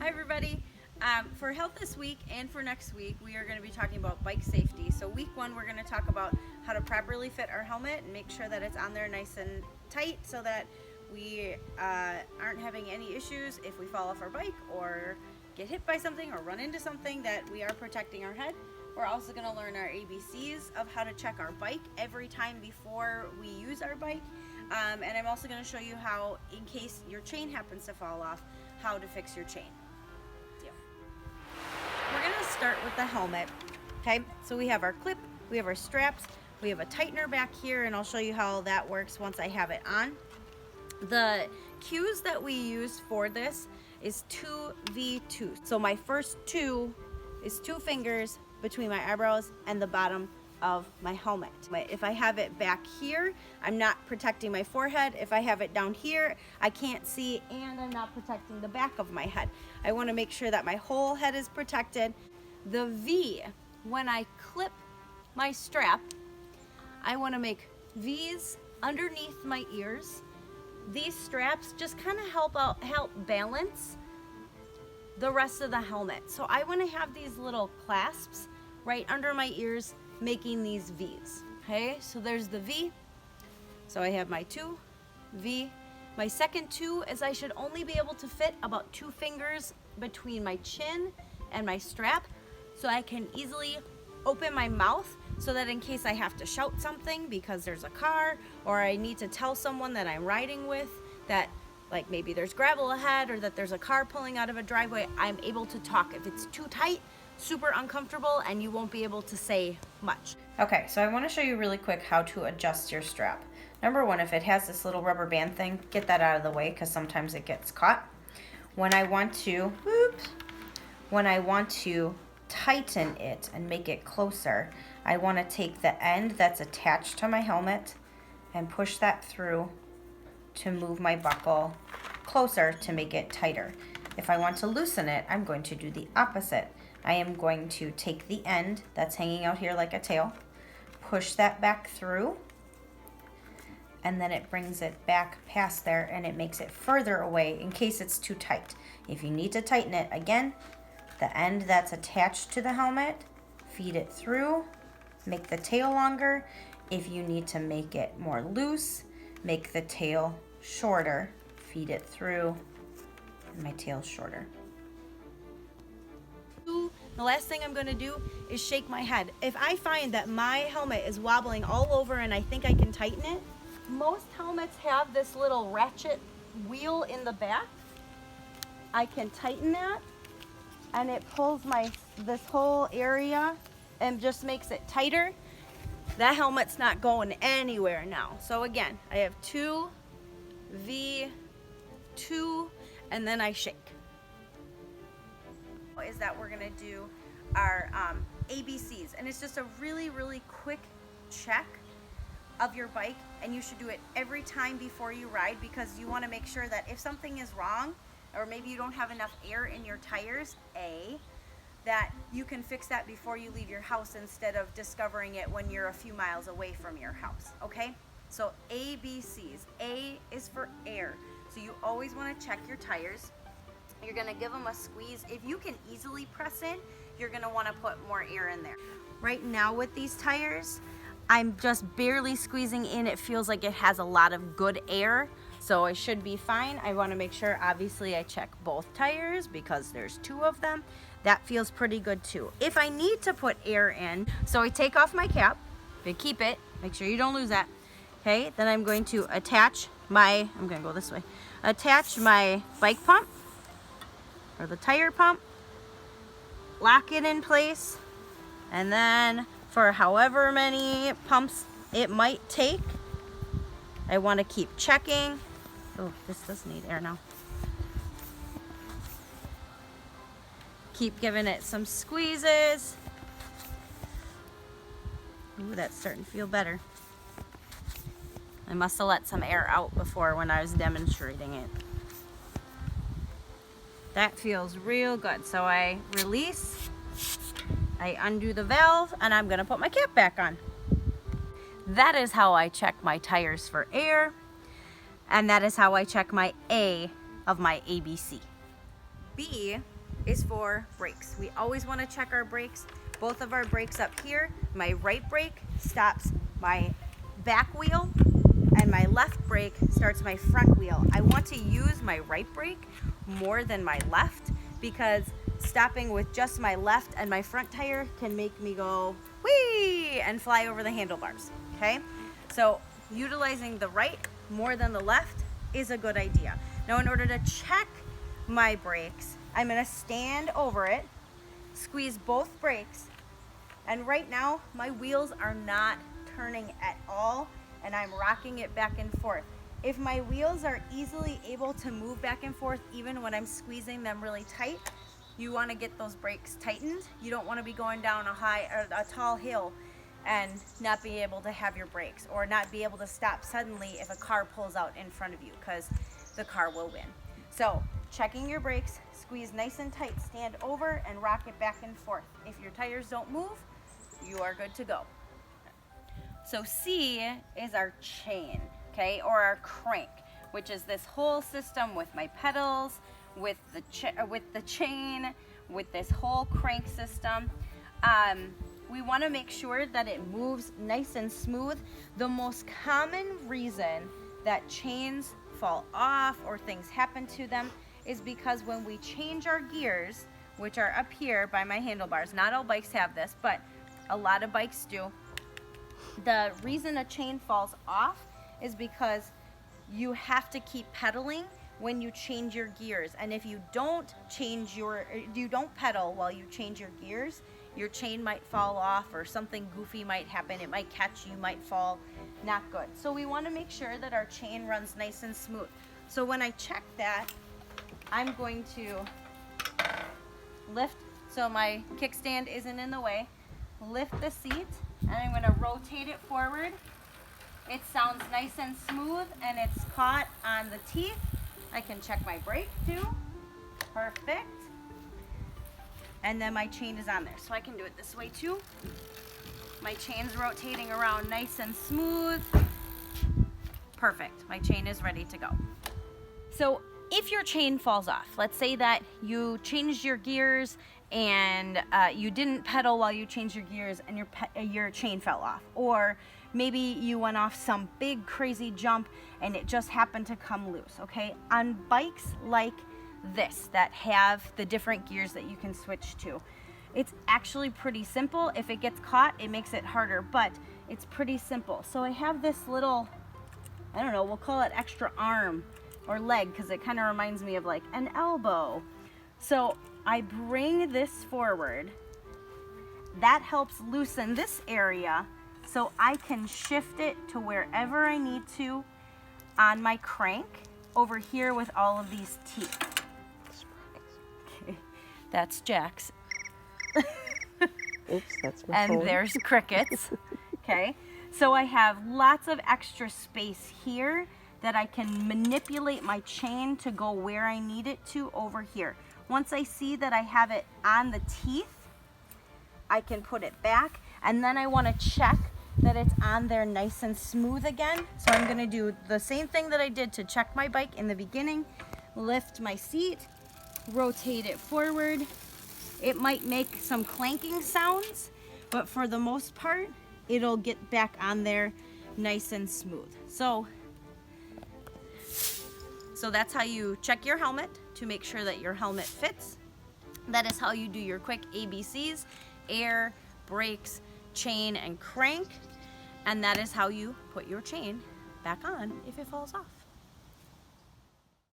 Hi everybody. For Health This Week and for next week, we are going to be talking about bike safety. So week one, we're going to talk about how to properly fit our helmet and make sure that it's on there nice and tight so that we aren't having any issues if we fall off our bike or get hit by something or run into something, that we are protecting our head. We're also going to learn our ABCs of how to check our bike every time before we use our bike. And I'm also going to show you how, in case your chain happens to fall off, how to fix your chain. We're going to start with the helmet. Okay, so we have our clip, we have our straps, we have a tightener back here, and I'll show you how that works once I have it on. The cues that we use for this is 2v2. So my first two is 2 fingers between my eyebrows and the bottom of my helmet. If I have it back here, I'm not protecting my forehead. If I have it down here, I can't see, and I'm not protecting the back of my head. I want to make sure that my whole head is protected. The V, when I clip my strap, I want to make V's underneath my ears. These straps just kind of help balance the rest of the helmet. So I want to have these little clasps right under my ears, making these V's. Okay, so there's the V. So I have my 2 V. My second 2 is I should only be able to fit about 2 fingers between my chin and my strap, so I can easily open my mouth so that in case I have to shout something because there's a car, or I need to tell someone that I'm riding with that, like, maybe there's gravel ahead or that there's a car pulling out of a driveway, I'm able to talk. If it's too tight, super uncomfortable, and you won't be able to say much. Okay, so I want to show you really quick how to adjust your strap. Number one, if it has this little rubber band thing, get that out of the way because sometimes it gets caught. When I want to tighten it and make it closer, I want to take the end that's attached to my helmet and push that through to move my buckle closer to make it tighter. If I want to loosen it, I'm going to do the opposite. I am going to take the end that's hanging out here like a tail, push that back through, and then it brings it back past there and it makes it further away in case it's too tight. If you need to tighten it, again, the end that's attached to the helmet, feed it through, make the tail longer. If you need to make it more loose, make the tail shorter, feed it through, and my tail's shorter. The last thing I'm going to do is shake my head. If I find that my helmet is wobbling all over and I think I can tighten it, most helmets have this little ratchet wheel in the back. I can tighten that and it pulls this whole area and just makes it tighter. That helmet's not going anywhere now. So again, I have 2 V, 2, and then I shake. Is that we're gonna do our ABCs, and it's just a really quick check of your bike, and you should do it every time before you ride because you want to make sure that if something is wrong, or maybe you don't have enough air in your tires, that you can fix that before you leave your house instead of discovering it when you're a few miles away from your house. Okay, so ABCs. A is for air, so you always want to check your tires. You're gonna give them a squeeze. If you can easily press in, you're gonna wanna put more air in there. Right now with these tires, I'm just barely squeezing in. It feels like it has a lot of good air, so I should be fine. I wanna make sure, obviously, I check both tires because there's 2 of them. That feels pretty good too. If I need to put air in, so I take off my cap, I keep it, make sure you don't lose that. Okay, then I'm going to attach I'm gonna go this way, attach my bike pump, or the tire pump, lock it in place, and then for however many pumps it might take, I want to keep checking. Oh, this does need air now. Keep giving it some squeezes. Ooh, that's starting to feel better. I must have let some air out before when I was demonstrating it. That feels real good. So I release, I undo the valve, and I'm gonna put my cap back on. That is how I check my tires for air, and that is how I check my A of my ABC. B is for brakes. We always want to check our brakes. Both of our brakes up here. My right brake stops my back wheel, and my left brake starts my front wheel. I want to use my right brake more than my left, because stopping with just my left and my front tire can make me go whee and fly over the handlebars. Okay, so utilizing the right more than the left is a good idea. Now, in order to check my brakes, I'm going to stand over it, squeeze both brakes, and right now my wheels are not turning at all, and I'm rocking it back and forth. If my wheels are easily able to move back and forth even when I'm squeezing them really tight, you want to get those brakes tightened. You don't want to be going down a tall hill and not be able to have your brakes, or not be able to stop suddenly if a car pulls out in front of you, because the car will win. So checking your brakes, squeeze nice and tight, stand over and rock it back and forth. If your tires don't move, you are good to go. So C is our chain, okay, or our crank, which is this whole system with my pedals, with the chain, with this whole crank system. We want to make sure that it moves nice and smooth. The most common reason that chains fall off or things happen to them is because when we change our gears, which are up here by my handlebars, not all bikes have this, but a lot of bikes do. The reason a chain falls off is because you have to keep pedaling when you change your gears. And if you don't pedal while you change your gears, your chain might fall off, or something goofy might happen. It might catch you, might fall. Not good. So we want to make sure that our chain runs nice and smooth. So when I check that, I'm going to lift so my kickstand isn't in the way, lift the seat, and I'm going to rotate it forward. It sounds nice and smooth, and it's caught on the teeth. I can check my brake too. Perfect. And then my chain is on there, so I can do it this way too. My chain's rotating around nice and smooth. Perfect. My chain is ready to go. So if your chain falls off, let's say that you changed your gears and you didn't pedal while you changed your gears, and your chain fell off, or maybe you went off some big crazy jump and it just happened to come loose, okay? On bikes like this that have the different gears that you can switch to, it's actually pretty simple. If it gets caught, it makes it harder, but it's pretty simple. So I have this little, I don't know, we'll call it extra arm or leg, because it kind of reminds me of like an elbow. So I bring this forward. That helps loosen this area so I can shift it to wherever I need to on my crank over here with all of these teeth. Okay, that's Jack's. Oops, that's my and phone. There's Cricket's. Okay, so I have lots of extra space here that I can manipulate my chain to go where I need it to over here. Once I see that I have it on the teeth, I can put it back, and then I want to check that it's on there nice and smooth again. So I'm going to do the same thing that I did to check my bike in the beginning. Lift my seat, rotate it forward. It might make some clanking sounds, but for the most part, it'll get back on there nice and smooth. So that's how you check your helmet to make sure that your helmet fits. That is how you do your quick ABCs: air, brakes, chain, and crank. And that is how you put your chain back on if it falls off.